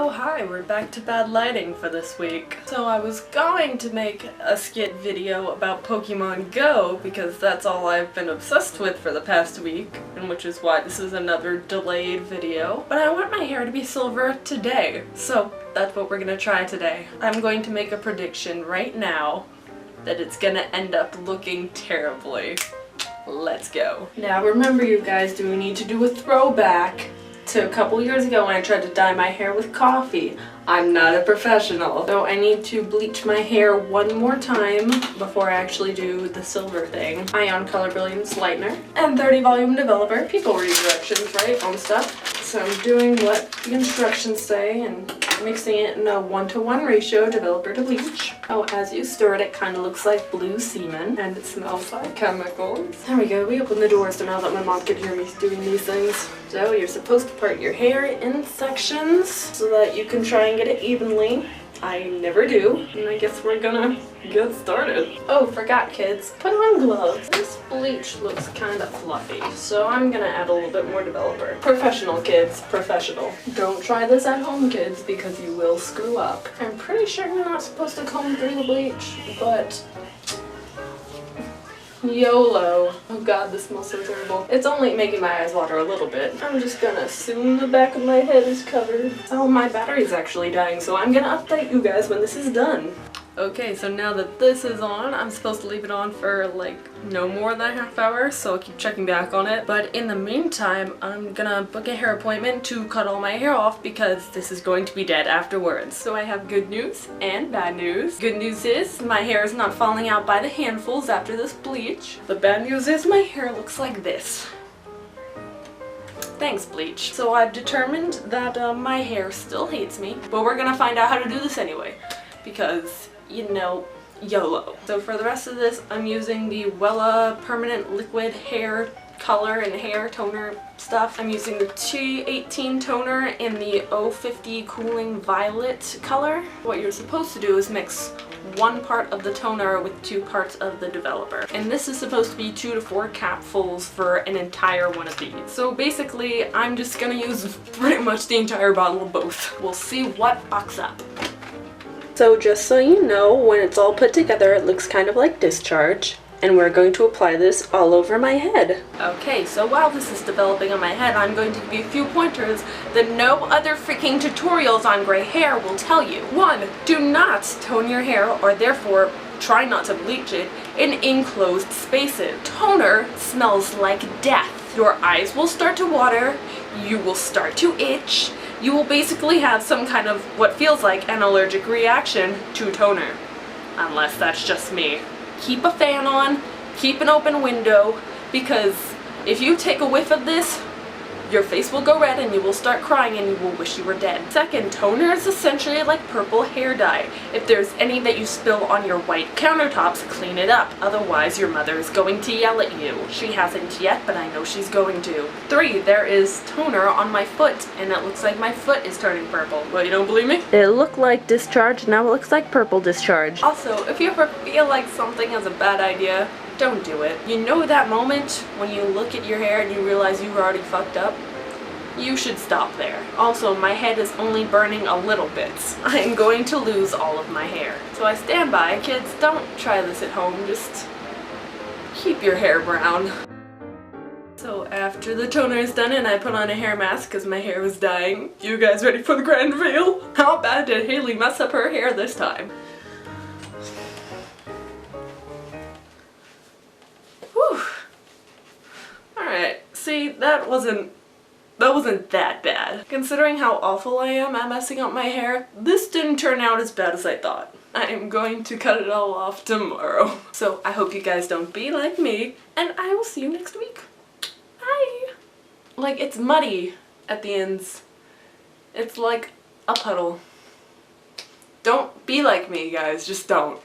Oh hi, we're back to bad lighting for this week. So I was going to make a skit video about Pokemon Go because that's all I've been obsessed with for the past week, and which is why this is another delayed video. But I want my hair to be silver today, so that's what we're gonna try today. I'm going to make a prediction right now that it's gonna end up looking terribly. Let's go. Now remember you guys, do we need to do a throwback to a couple years ago when I tried to dye my hair with coffee. I'm not a professional, so I need to bleach my hair one more time before I actually do the silver thing. Ion Color Brilliance Lightener and 30 volume developer. People read directions, right, on stuff. So I'm doing what the instructions say and mixing it in a 1-to-1 ratio, developer to bleach. Oh, as you stir it, it kind of looks like blue semen, and it smells like chemicals. There we go, we open the door so now that my mom can hear me doing these things. So you're supposed to part your hair in sections so that you can try and get it evenly. I never do, and I guess we're gonna get started. Oh, forgot kids, put on gloves. This bleach looks kind of fluffy, so I'm gonna add a little bit more developer. Professional kids, professional. Don't try this at home kids because you will screw up. I'm pretty sure you're not supposed to comb through the bleach, but YOLO. Oh god, this smells so terrible. It's only making my eyes water a little bit. I'm just gonna assume the back of my head is covered. Oh, my battery's actually dying, so I'm gonna update you guys when this is done. Okay, so now that this is on, I'm supposed to leave it on for like no more than a half hour, so I'll keep checking back on it. But in the meantime, I'm gonna book a hair appointment to cut all my hair off because this is going to be dead afterwards. So I have good news and bad news. Good news is my hair is not falling out by the handfuls after this bleach. The bad news is my hair looks like this. Thanks, bleach. So I've determined that my hair still hates me, but we're gonna find out how to do this anyway because, you know, YOLO. So for the rest of this, I'm using the Wella Permanent Liquid Hair Color and Hair Toner stuff. I'm using the T18 toner in the 050 Cooling Violet color. What you're supposed to do is mix 1 part of the toner with 2 parts of the developer. And this is supposed to be 2 to 4 capfuls for an entire one of these. So basically, I'm just gonna use pretty much the entire bottle of both. We'll see what fucks up. So just so you know, when it's all put together, it looks kind of like discharge. And we're going to apply this all over my head. Okay, so while this is developing on my head, I'm going to give you a few pointers that no other freaking tutorials on gray hair will tell you. 1. Do not tone your hair, or therefore try not to bleach it, in enclosed spaces. Toner smells like death. Your eyes will start to water, you will start to itch, you will basically have some kind of what feels like an allergic reaction to toner. Unless that's just me. Keep a fan on, keep an open window, because if you take a whiff of this, your face will go red and you will start crying and you will wish you were dead. Second, toner is essentially like purple hair dye. If there's any that you spill on your white countertops, clean it up. Otherwise, your mother is going to yell at you. She hasn't yet, but I know she's going to. 3, there is toner on my foot, and it looks like my foot is turning purple. Well, you don't believe me? It looked like discharge, now it looks like purple discharge. Also, if you ever feel like something is a bad idea, don't do it. You know that moment when you look at your hair and you realize you were already fucked up? You should stop there. Also, my head is only burning a little bit. I am going to lose all of my hair. So I stand by. Kids, don't try this at home. Just keep your hair brown. So after the toner is done and I put on a hair mask because my hair was dying, you guys ready for the grand reveal? How bad did Hayley mess up her hair this time? Alright, see, that wasn't that bad. Considering how awful I am at messing up my hair, this didn't turn out as bad as I thought. I am going to cut it all off tomorrow. So I hope you guys don't be like me, and I will see you next week. Bye! Like, it's muddy at the ends. It's like a puddle. Don't be like me, guys, just don't.